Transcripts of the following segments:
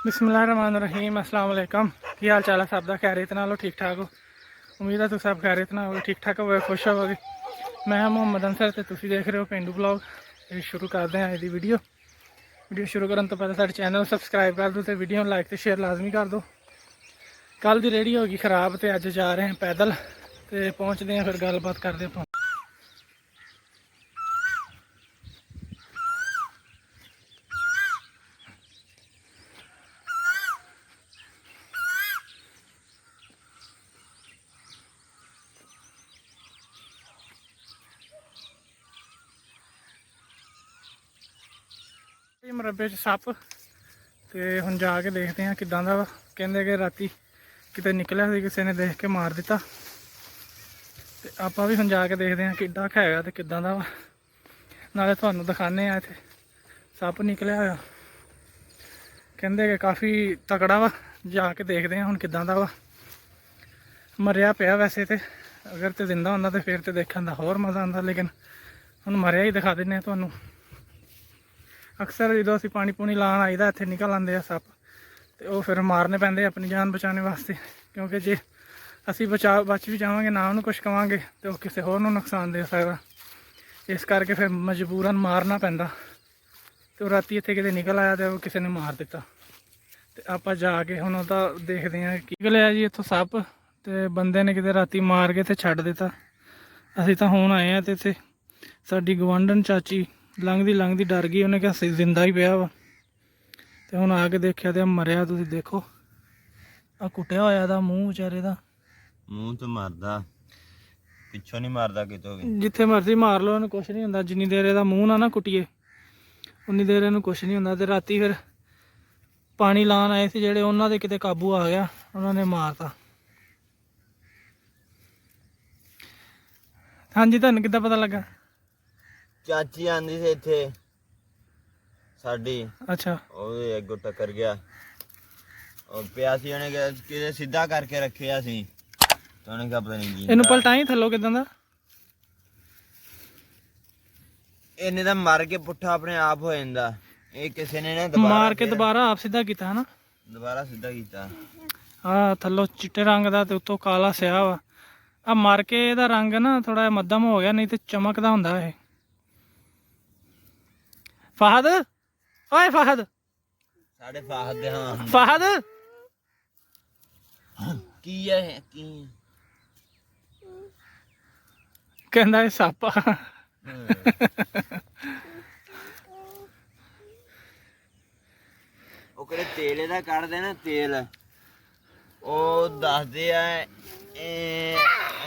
बिस्मिल्लाहिर्रहमानिर्रहीम अस्सलाम वालेकुम। की हाल चाल है सब का? खैरियत नाल हो? ठीक ठाक हो? उम्मीद है तुम सब खैरियत नाल हो, ठीक ठाक हो, खुश होवोगे। मैं मोहम्मद अंसर तो तुम देख रहे हो पेंडू ब्लॉग। शुरू करते हैं अज की वीडियो शुरू करने तो पहले साडे चैनल सबसक्राइब कर दो तो वीडियो लाइक तो शेयर लाजमी कर दो। कल की रेडी होगी खराब तो अज जा रहे हैं पैदल तो पहुँचते हैं, फिर गलबात करते हैं। मरबे च सप तो हम जाके देखते हैं कि वा। कहते कि राती किते निकलिया सी, किसी ने देख के मार दिता। तो आप भी हम जाके देखते हैं कि है तो किदा दा वा, नाले तुहानू दिखाने इत्थे सप निकलिया होया। कहते कि काफ़ी तकड़ा वा, जाके देखते हैं हम किदा दा वा। मरिया पिया वैसे तो, अगर तो जिंदा होंदा तो फिर तो देखने का होर मज़ा आता, लेकिन हम मरिया ही दिखा दें तुहानू। अक्सर जो असी पानी पूनी लान आईदा इत्थे निकल आते सप, तो वह फिर मारने पैंदे अपनी जान बचाने वास्ते, क्योंकि जे असी बच भी जावांगे ना उन्होंने कुछ कहांगे तो वह किसी होर नूं नुकसान दे सकदा। इस करके फिर मजबूरन मारना पैंदा। तो राती इत्थे किते निकल आया तो किसी ने मार दिता। तो आप जाके हुण ओहदा देखते हैं की निकलिया जी इत्थों सप। तो बंदे ने किते राती मार के तो छड्ड दिता। असीं तां हुण आए हैं तो इत्थे साडी गवांढन चाची लंघदी डर गई, उन्हें कहा जिंदा ही पिया वा। तो हुण आके देखिया तो मरिया। तुसीं देखो आ कुटिया होया दा मूँह विचारे दा। मूँह तो मारदा, पिछों नहीं मारदा कितों भी। जिथे मर्जी मार लो इन्हूं कुछ नहीं हुंदा, जिन्नी देर इहदा मूँह ना कुटिए उन्नी देर इन्हूं कुछ नहीं हुंदा। ते राती फिर पानी लान आए थे जेहड़े, उन्हां दे किते काबू आ गया, उन्होंने मारता। हाँ जी, तुहानूं किद्दां पता लगा? चाची आंदी सी इत्थे साडी, अच्छा ਉਹਦੇ ਅੱਗੋਂ ਟੱਕਰ ਗਿਆ। ਉਹ ਪਿਆ ਸੀ, ਉਹਨੇ ਕਿਤੇ ਸਿੱਧਾ ਕਰਕੇ ਰੱਖਿਆ ਸੀ, ਤਾਂ ਉਹਨੇ ਕਿਹਾ ਪਤਾ ਨਹੀਂ ਕੀ ਇਹਨੂੰ ਪਲਟਾਈ ਥੱਲੋਂ ਕਿਦਾਂ ਦਾ। ਇਹਨੇ ਤਾਂ ਮਰ ਕੇ ਪੁੱਠਾ ਆਪਣੇ ਆਪ ਹੋ ਜਾਂਦਾ। ਇਹ ਕਿਸੇ ਨੇ ਨਾ ਦੁਬਾਰਾ ਮਾਰ ਕੇ ਦੁਬਾਰਾ ਆਪ ਸਿੱਧਾ ਕੀਤਾ ਹੈ ਨਾ, ਦੁਬਾਰਾ ਸਿੱਧਾ ਕੀਤਾ। ਆ ਥੱਲੋਂ ਚਿੱਟੇ ਰੰਗ ਦਾ ਤੇ ਉੱਤੋਂ ਕਾਲਾ ਸਿਆ ਵਾ। ਆ ਮਰ ਕੇ ਇਹਦਾ ਰੰਗ ਨਾ ਥੋੜਾ ਮੱਧਮ ਹੋ ਗਿਆ, ਨਹੀਂ ਤੇ ਚਮਕਦਾ ਹੁੰਦਾ ਇਹ। ਫਹਦ ਓਏ ਫਹਦ, ਸਾਡੇ ਫਾਹਦ ਦੇ ਹਾਂ ਫਹਦ ਕੀ ਹੈ ਕੀ ਕਹਿੰਦਾ ਇਹ ਸੱਪ ਆ। ਉਹ ਕਿਹੜੇ ਤੇਲ ਇਹਦਾ ਕੱਢਦੇ ਨਾ ਤੇਲ, ਉਹ ਦੱਸਦੇ ਆ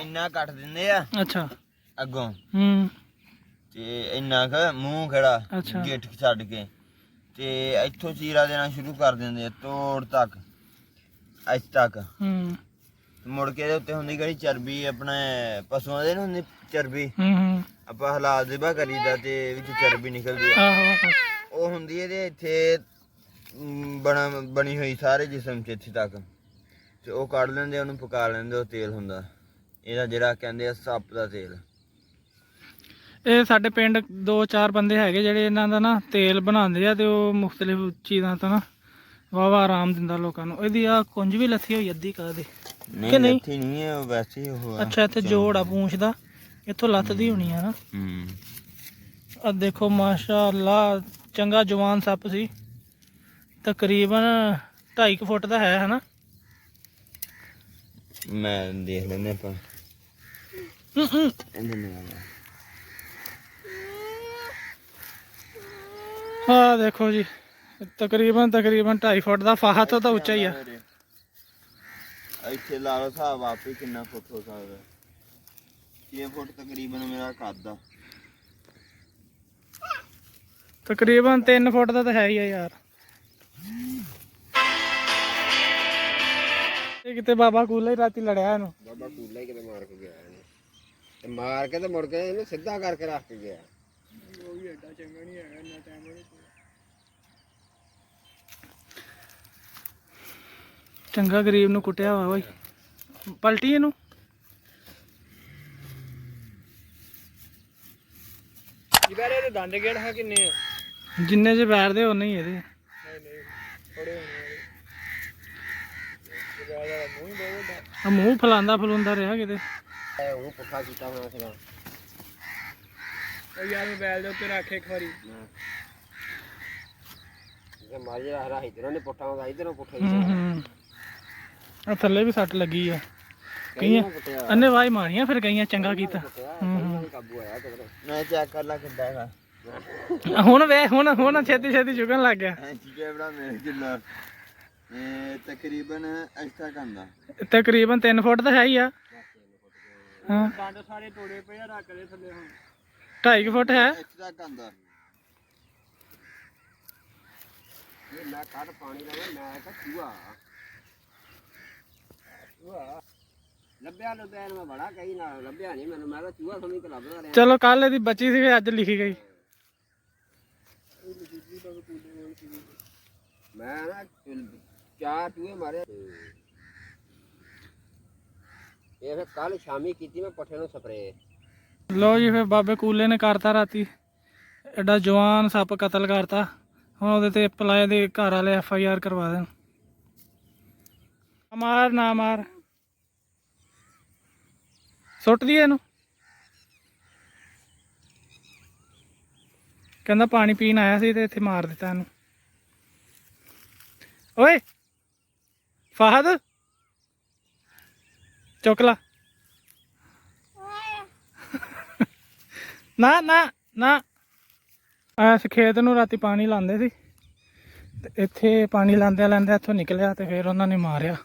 ਇੰਨਾ ਕੱਟ ਦਿੰਦੇ ਆ ਅੱਛਾ ਅੱਗੋਂ। ਤੇ ਇੰਨਾ ਕੁ ਮੂੰਹ ਖੜਾ ਗਿੱਠ ਛੱਡ ਕੇ, ਤੇ ਇੱਥੋਂ ਚੀਰਾ ਦੇਣਾ ਸ਼ੁਰੂ ਕਰ ਦਿੰਦੇ ਆ ਤੋੜ ਤੱਕ, ਇੱਥੇ ਤੱਕ। ਮੁੜ ਕੇ ਇਹਦੇ ਉੱਤੇ ਹੁੰਦੀ ਕਿਹੜੀ ਚਰਬੀ, ਆਪਣੇ ਪਸ਼ੂਆਂ ਦੇ ਨਾ ਹੁੰਦੀ ਚਰਬੀ, ਆਪਾਂ ਹਲਾਲ ਜ਼ਿਬਾ ਕਰੀਦਾ ਤੇ ਵਿੱਚ ਚਰਬੀ ਨਿਕਲਦੀ ਆ, ਉਹ ਹੁੰਦੀ ਇਹਦੇ ਇੱਥੇ ਬਣੀ ਹੋਈ ਸਾਰੇ ਜਿਸਮ 'ਚ ਇੱਥੇ ਤੱਕ। ਤੇ ਉਹ ਕੱਢ ਲੈਂਦੇ, ਉਹਨੂੰ ਪਕਾ ਲੈਂਦੇ, ਉਹ ਤੇਲ ਹੁੰਦਾ ਇਹਦਾ ਜਿਹੜਾ ਕਹਿੰਦੇ ਆ ਸੱਪ ਦਾ ਤੇਲ। ਇਹ ਸਾਡੇ ਪਿੰਡ 2-4 ਬੰਦੇ ਹੈਗੇ ਜਿਹੜੇ ਇਹਨਾਂ ਦਾ ਨਾ ਤੇਲ ਬਣਾਉਂਦੇ ਆ, ਤੇ ਉਹ ਮੁਖਤਲਿਫ ਚੀਜ਼ਾਂ ਤੋਂ ਨਾ ਵਾਵਾ ਆਰਾਮ ਦਿੰਦਾ ਲੋਕਾਂ ਨੂੰ। ਇਹਦੀ ਆ ਕੁੰਜ ਵੀ ਲੱਥੀ ਹੋਈ ਅੱਧੀ ਕਾਹਦੇ ਕਿ ਨਹੀਂ? ਲੱਥੀ ਨਹੀਂ ਹੈ ਵੈਸੇ ਉਹ। ਅੱਛਾ, ਇੱਥੇ ਜੋੜ ਆ ਪੂੰਛ ਦਾ, ਇੱਥੋਂ ਲੱਥਦੀ ਹੋਣੀ ਆ ਨਾ। ਆ ਦੇਖੋ ਮਾਸ਼ਾ ਅੱਲਾ, ਚੰਗਾ ਜਵਾਨ ਸੱਪ ਸੀ, ਤਕਰੀਬਨ 2.5 ਫੁੱਟ ਦਾ ਹੈ ਹਨਾ। ਮੈਂ ਦੇਖ ਲੈਂਦੇ ਆਪਾਂ। हाँ देखो जी, तकरीबन 2.5 फुट का फाहा तो उच्चा ही है। ਇੱਥੇ ਲਾ ਲਓ ਹਿਸਾਬ ਆਪੇ ਕਿੰਨਾ ਫੁੱਟ ਹੋ ਸਕਦਾ। 6 ਫੁੱਟ ਤਕਰੀਬਨ ਮੇਰਾ ਕੱਦ ਆ। तकरीबन 3 फुट का तो है ही है यार। किते बाबा कूला ही राती लड़िया इनू। बाबा कूला ही किते मार के गया इनू, ते मार के ते मुड़ के इनू सीधा करके रख के गया। वो भी एडा चंगा नहीं है, इन्ना टाइम नहीं। चंगा गरीब नू कुटिया हुआ भाई, पलटी इनू। इबारे दे दंद गेड़ है किन्ने? जिन्ने च बैठदे उन्ने ही एहदे। नहीं नहीं थोड़े होने वाले। ਆ ਮੂੰਹ ਫਲਾਂਦਾ ਫਲੂੰਦਾ ਰਿਹਾ ਕਿਤੇ। ਉਹ ਪੁੱਠਾ ਕੀਤਾ ਹੋਣਾ ਸੀਗਾ। ਉਹ ਯਾਰ ਮੋਬਾਈਲ ਦੇ ਉੱਤੇ ਰੱਖ ਇੱਕ ਵਾਰੀ। ਜੇ ਮਾਰੀ ਹਰਾ ਇਧਰੋਂ ਨੇ ਪੁੱਠਾ ਹੁੰਦਾ, ਇਧਰੋਂ ਪੁੱਠਾ ਆ ਥੱਲੇ ਵੀ ਸੱਟ ਲੱਗੀ ਆ। ਕਈਆਂ ਅੰਨੇ ਵਾਈ ਮਾਰੀਆਂ ਫਿਰ ਕਈਆਂ ਚੰਗਾ ਕੀਤਾ। ਕਾਬੂ ਆਇਆ ਤੇ ਮੈਂ ਚੈੱਕ ਕਰ ਲਾ ਕਿੱਦਾਂ ਹੈਗਾ। ਹੁਣ ਵੇ ਹੁਣ ਛੇਤੀ ਛੇਤੀ ਚੁਗਣ ਲੱਗ ਗਿਆ। ਕੈਮਰਾ ਮੇਰੇ ਕਿੰਨਾ ਤਕਰੀਬਨ ਐਕਸਟਰਾ ਕਰਦਾ, ਤਕਰੀਬਨ 3 ਫੁੱਟ ਤਾਂ ਹੈ ਹੀ ਆ। ਹਾਂ ਡੰਡ ਸਾਰੇ ਤੋੜੇ ਪਏ ਆ, ਰੱਖ ਦੇ ਥੱਲੇ ਹੁਣ 2.5 ਫੁੱਟ ਹੈ। ਐਕਸਟਰਾ ਕਰਦਾ। ਇਹ ਮੈਂ ਕੱਢ ਪਾਣੀ ਲਾਵਾਂ, ਮੈਂ ਕਿਹਾ ਚੂਹਾ ਲੱਭਿਆ ਮੈਂ ਬੜਾ ਕਹੀ ਨਾ ਲੱਭਿਆ ਨਹੀਂ ਮੈਨੂੰ, ਮੈਂ ਤਾਂ ਚੂਹਾ ਸਮਝ ਕੇ ਲੱਭਦਾ ਰਿਹਾ। ਚਲੋ ਕੱਲ ਇਹਦੀ ਬੱਚੀ ਸੀ ਫਿਰ ਅੱਜ ਲਿਖੀ ਗਈ। ਮੈਂ ਨਾ 4 ਚੂਹੇ ਮਾਰੇ। ਇਹ ਫਿਰ ਕੱਲ ਸ਼ਾਮੀ ਕੀਤੀ ਮੈਂ ਪੱਠੇ ਨੂੰ ਸਪਰੇ। ਲੋ ਜੀ ਫਿਰ ਬਾਬੇ ਕੂਲੇ ਨੇ ਕਰਤਾ ਰਾਤੀ ਐਡਾ ਜਵਾਨ ਸੱਪ ਕਤਲ ਕਰਤਾ। ਹੁਣ ਉਹਦੇ ਤੇ ਪਲਾਏ ਦੇ ਘਰ ਵਾਲੇ FIR ਕਰਵਾ ਦੇਣ। ਮਾਰ ਨਾ ਮਾਰ, ਸੁੱਟ ਦੀ ਇਹਨੂੰ। ਕਹਿੰਦਾ ਪਾਣੀ ਪੀਣ ਆਇਆ ਸੀ ਤੇ ਇੱਥੇ ਮਾਰ ਦਿੱਤਾ ਇਹਨੂੰ। ਓਏ ਫਾਹਦ ਚੁੱਕ ਲਾ। ਨਾ ਨਾ ਨਾ ਇਸ ਖੇਤ ਨੂੰ ਰਾਤੀ ਪਾਣੀ ਲਾਉਂਦੇ ਸੀ ਤੇ ਇੱਥੇ ਪਾਣੀ ਲਾਉਂਦਿਆਂ ਲਾਉਂਦਿਆਂ ਇੱਥੋਂ ਨਿਕਲਿਆ ਤੇ ਫਿਰ ਉਹਨਾਂ ਨੇ ਮਾਰਿਆ।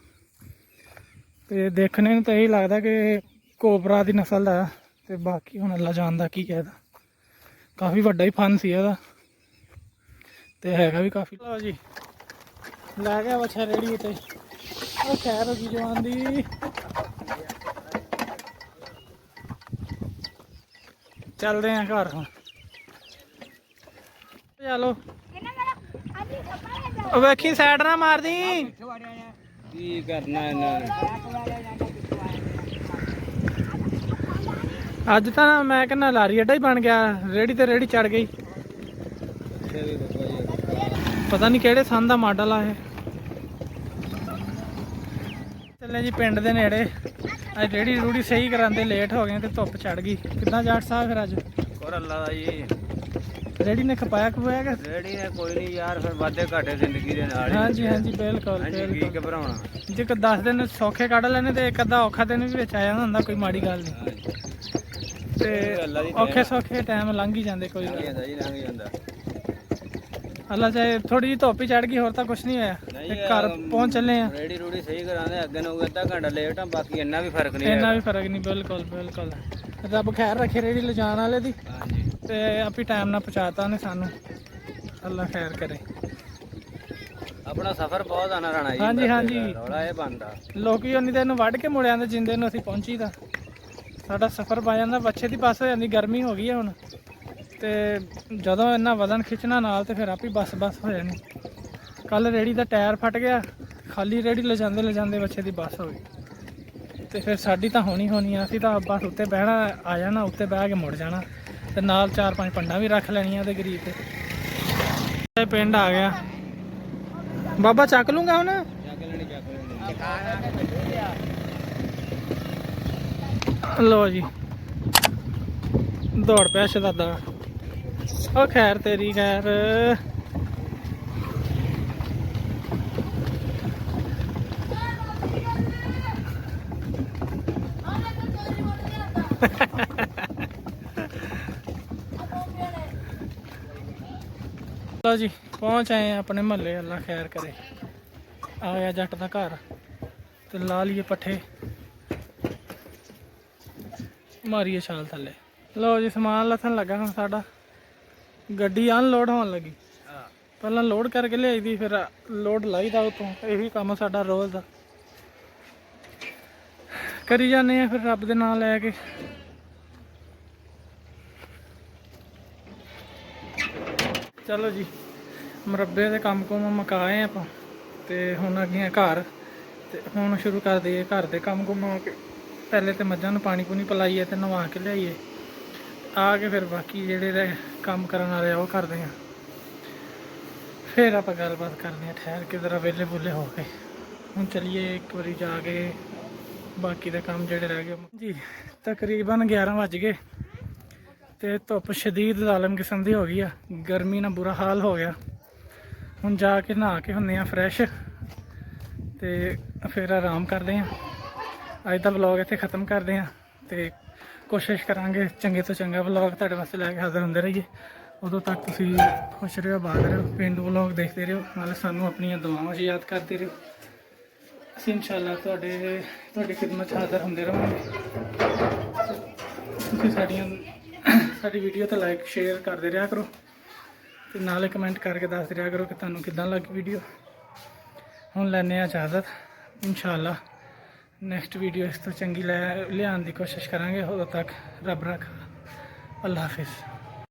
ਤੇ ਦੇਖਣੇ ਨੂੰ ਤਾਂ ਇਹੀ ਲੱਗਦਾ ਕਿ ਕੋਬਰਾ ਦੀ ਨਸਲ ਦਾ, ਤੇ ਬਾਕੀ ਹੁਣ ਅੱਲਾ ਜਾਣਦਾ ਕੀ ਕਹਿਦਾ। ਕਾਫੀ ਵੱਡਾ ਹੀ ਫਨ ਸੀ ਇਹਦਾ ਤੇ ਹੈਗਾ ਵੀ ਕਾਫੀ। ਲਓ ਜੀ ਲੈ ਗਿਆ ਬੱਚਾ ਰੇੜੀ ਉੱਤੇ। ਉਹ ਖੈਰ ਹੋ ਗਈ ਜਵਾਨ ਦੀ। ਚੱਲਦੇ ਆ ਘਰ ਹੁਣ। ਚਲੋ ਉਹ ਵੇਖੀ ਸਾਈਡ ਨਾ ਮਾਰਦੀ। ਕੀ ਕਰਨਾ ਇਹਨਾਂ ਨੇ। ਅੱਜ ਤਾਂ ਮੈਂ ਕਹਿੰਦਾ ਲਾਰੀ ਅੱਡਾ ਹੀ ਬਣ ਗਿਆ। ਰੇੜੀ ਤੇ ਰੇੜੀ ਚੜ ਗਈ। ਪਤਾ ਨਹੀਂ ਕਿਹੜੇ ਸੰਨ ਦਾ ਮਾਡਲ ਆ ਇਹ। ਚੱਲੇ ਜੀ ਪਿੰਡ ਦੇ ਨੇੜੇ। ਅੱਜ ਰੇੜੀ ਰੂੜੀ ਸਹੀ ਕਰਾਂਦੇ ਲੇਟ ਹੋ ਗਏ ਤੇ ਧੁੱਪ ਚੜ ਗਈ। ਕਿੱਦਾਂ ਜਾਟ ਸਾਹਿਬ ਫਿਰ ਅੱਜ? ਹੋਰ ਅੱਲਾ ਦਾ ਜੀ। ਰੇੜੀ ਨੇ ਖਪਾਇਆ ਖਪਾਇਆ ਕਿ ਰੇੜੀ ਨੇ ਕੋਈ ਨਹੀਂ ਯਾਰ, ਫਿਰ ਵਾਧੇ ਘਾਟੇ ਜ਼ਿੰਦਗੀ ਦੇ ਨਾਲ। ਹਾਂਜੀ ਹਾਂਜੀ ਬਿਲਕੁਲ ਕੀ ਬਿਲਕੁਲ। ਘਬਰਾਉਣਾ। ਜੇ ਕੋ 10 ਦਿਨ ਸੌਖੇ ਕੱਢ ਲੈਣੇ ਤੇ ਇੱਕ ਅੱਧਾ ਔਖਾ ਦਿਨ ਵੀ ਵਿੱਚ ਆ ਜਾਂਦਾ ਹੁੰਦਾ, ਕੋਈ ਮਾੜੀ ਗੱਲ ਨਹੀਂ। ਤੇ ਔਖੇ ਸੌਖੇ ਟਾਈਮ ਲੰਘ ਹੀ ਜਾਂਦੇ। ਕੋਈ ਗੱਲ ਜੀ ਲੰਘ ਜਾਂਦਾ। ਅੱਲਾ ਚਾਹੇ ਥੋੜੀ ਜਿਹੀ ਧੁੱਪ ਹੀ ਚੜ ਗਈ, ਹੋਰ ਤਾਂ ਕੁਛ ਨਹੀਂ ਹੋਇਆ। ਤੇ ਘਰ ਪਹੁੰਚ ਚੱਲੇ ਆ। ਰੇੜੀ ਰੂੜੀ ਸਹੀ ਕਰਾਂਦੇ, ਅੱਗੇ ਨੂੰ ਅੱਧਾ ਘੰਟਾ ਲੇਟ ਆ, ਬਾਕੀ ਇੰਨਾ ਵੀ ਫਰਕ ਨਹੀਂ। ਇੰਨਾ ਵੀ ਫਰਕ ਨਹੀਂ। ਬਿਲਕੁਲ ਬਿਲਕੁਲ। ਰੱਬ ਖੈਰ ਰੱਖੇ ਰੇੜੀ ਲਿਜਾਣ ਵਾਲੇ ਦੀ। ਹਾਂਜੀ ਤੇ ਆਪੀ ਟਾਈਮ ਨਾਲ ਪਹੁੰਚਾਤਾ ਉਹਨੇ ਸਾਨੂੰ। ਅੱਲਾ ਖੈਰ ਕਰੇ। ਆਪਣਾ ਸਫ਼ਰ ਬਹੁਤ ਆਣਾ ਰਹਿਣਾ ਜੀ। ਹਾਂਜੀ ਹਾਂਜੀ ਰੌਲਾ ਇਹ ਬਣਦਾ। ਲੋਕੀ ਉਨੀ ਦਿਨ ਨੂੰ ਵੱਢ ਕੇ ਮੁੜ ਆਂਦੇ ਜਿੰਦੇ ਨੂੰ ਅਸੀਂ ਪਹੁੰਚੀ ਤਾਂ ਸਾਡਾ ਸਫ਼ਰ ਪਾ ਜਾਂਦਾ। ਬੱਚੇ ਦੀ ਬੱਸ ਹੋ ਜਾਂਦੀ। ਗਰਮੀ ਹੋ ਗਈ ਹੈ ਹੁਣ ਤੇ ਜਦੋਂ ਇੰਨਾ ਵਜ਼ਨ ਖਿੱਚਣਾ ਨਾਲ ਤੇ ਫਿਰ ਆਪੀ ਬੱਸ ਹੋ ਜਾਣੀ। ਕੱਲ ਰੇੜੀ ਦਾ ਟਾਇਰ ਫਟ ਗਿਆ। ਖਾਲੀ ਰੇੜੀ ਲਿਜਾਂਦੇ ਬੱਚੇ ਦੀ ਬੱਸ ਹੋ ਗਈ। ਤੇ ਫਿਰ ਸਾਡੀ ਤਾਂ ਹੋਣੀ ਆ। ਅਸੀਂ ਤਾਂ ਬੱਸ ਉੱਤੇ ਬਹਿਣਾ, ਆ ਜਾਣਾ ਉੱਤੇ ਬਹਿ ਕੇ ਮੁੜ ਜਾਣਾ ਤੇ ਨਾਲ 4-5 ਪੰਡਾਂ ਵੀ ਰੱਖ ਲੈਣੀਆਂ ਤੇ ਗਰੀਬ ਤੇ। ਪਿੰਡ ਆ ਗਿਆ। ਬਾਬਾ ਚੱਕ ਲੂੰਗਾ ਹੁਣ। ਲੋ ਜੀ ਦੌੜ ਪਿਆ ਸ਼ਹਜ਼ਾਦਾ। ਉਹ ਖੈਰ ਤੇਰੀ ਖੈਰ। ਲਓ ਜੀ ਪਹੁੰਚ ਆਏ ਆਪਣੇ ਮਹੱਲੇ। ਅੱਲਾ ਖੈਰ ਕਰੇ। ਆ ਗਿਆ ਜੱਟ ਦਾ ਘਰ ਤੇ ਲਾ ਲਈਏ ਪੱਠੇ, ਮਾਰੀਏ ਛਾਲ ਥੱਲੇ। ਲਓ ਜੀ ਸਮਾਨ ਲੱਥਣ ਲੱਗਾ ਹੁਣ ਸਾਡਾ। ਗੱਡੀ ਅਨਲੋਡ ਹੋਣ ਲੱਗੀ। ਪਹਿਲਾਂ ਲੋਡ ਕਰਕੇ ਲਿਆਈ ਦੀ, ਫਿਰ ਲੋਡ ਲਾਈਦਾ ਉਤੋਂ। ਇਹੀ ਕੰਮ ਸਾਡਾ ਰੋਜ਼ ਦਾ ਕਰੀ ਜਾਂਦੇ ਆ। ਫਿਰ ਰੱਬ ਦੇ ਨਾਂ ਲੈ ਕੇ। ਚਲੋ ਜੀ ਮੁਰੱਬੇ ਦੇ ਕੰਮ ਕੁਮ ਮੁਕਾਏ ਆਪਾਂ ਤੇ ਹੁਣ ਅੱਗੇ ਘਰ। ਤੇ ਹੁਣ ਸ਼ੁਰੂ ਕਰ ਦਈਏ ਘਰ ਦੇ ਕੰਮ ਕੁਮ। ਪਹਿਲੇ ਤੇ ਮੱਝਾਂ ਨੂੰ ਪਾਣੀ ਪੂਣੀ ਪਿਲਾਈਏ ਤੇ ਨਵਾ ਕੇ ਲਿਆਈਏ। ਆ ਕੇ ਫਿਰ ਬਾਕੀ ਜਿਹੜੇ ਕੰਮ ਕਰਨ ਵਾਲੇ ਉਹ ਕਰਦੇ ਆ। ਫਿਰ ਆਪਾਂ ਗੱਲਬਾਤ ਕਰਦੇ ਆ ਠਹਿਰ ਕੇ ਜ਼ਰਾ ਵਿਹਲੇ ਬੁੱਲੇ ਹੋ ਕੇ। ਹੁਣ ਚਲੀਏ ਇੱਕ ਵਾਰੀ ਜਾ ਕੇ ਬਾਕੀ ਦੇ ਕੰਮ ਜਿਹੜੇ ਰਹਿ ਗਏ ਜੀ। ਤਕਰੀਬਨ 11 ਵੱਜ ਗਏ ਤੇ ਧੁੱਪ ਸ਼ਦੀਦ ਜ਼ਾਲਮ ਕਿਸਮ ਦੀ ਹੋ ਗਈ ਆ, ਗਰਮੀ ਨਾਲ ਬੁਰਾ ਹਾਲ ਹੋ ਗਿਆ। ਹੁਣ ਜਾ ਕੇ ਨਹਾ ਕੇ ਹੁੰਦੇ ਆ ਫਰੈਸ਼ ਤੇ ਫਿਰ ਆਰਾਮ ਕਰਦੇ ਆ। ਅੱਜ ਦਾ ਵਲੌਗ ਇੱਥੇ ਖ਼ਤਮ ਕਰਦੇ ਆ ਤੇ ਕੋਸ਼ਿਸ਼ ਕਰਾਂਗੇ ਚੰਗੇ ਤੋਂ ਚੰਗਾ ਵਲੌਗ ਤੁਹਾਡੇ ਵਾਸਤੇ ਲੈ ਕੇ ਹਾਜ਼ਰ ਹੁੰਦੇ ਰਹੀਏ। ਉਦੋਂ ਤੱਕ ਤੁਸੀਂ ਖੁਸ਼ ਰਹੋ, ਆਬਾਦ ਰਹੋ, ਪੇਂਡੂ ਵਲੌਗ ਦੇਖਦੇ ਰਹੋ, ਨਾਲੇ ਸਾਨੂੰ ਆਪਣੀਆਂ ਦੁਆਵਾਂ 'ਚ ਯਾਦ ਕਰਦੇ ਰਹੋ। ਅਸੀਂ ਇਨਸ਼ਾਅੱਲਾ ਤੁਹਾਡੀ ਖਿਦਮਤ 'ਚ ਹਾਜ਼ਰ ਹੁੰਦੇ ਰਹਾਂਗੇ। ਤੁਸੀਂ ਸਾਡੀ ਵੀਡੀਓ ਤੇ ਲਾਈਕ ਸ਼ੇਅਰ ਕਰਦੇ ਰਿਹਾ ਕਰੋ ਤੇ ਨਾਲੇ ਕਮੈਂਟ ਕਰਕੇ ਦੱਸ ਰਿਹਾ ਕਰੋ ਕਿ ਤੁਹਾਨੂੰ ਕਿੱਦਾਂ ਲੱਗੀ ਵੀਡੀਓ। ਹੁਣ ਲੈਂਦੇ ਹਾਂ ਇਜਾਜ਼ਤ, ਇਨਸ਼ਾਅੱਲਾ ਨੈਕਸਟ ਵੀਡੀਓ ਇਸ ਤੋਂ ਚੰਗੀ ਲਿਆਉਣ ਦੀ ਕੋਸ਼ਿਸ਼ ਕਰਾਂਗੇ। ਉਦੋਂ ਤੱਕ ਰੱਬ ਰੱਖਾ, ਅੱਲਾ ਹਾਫਿਜ਼।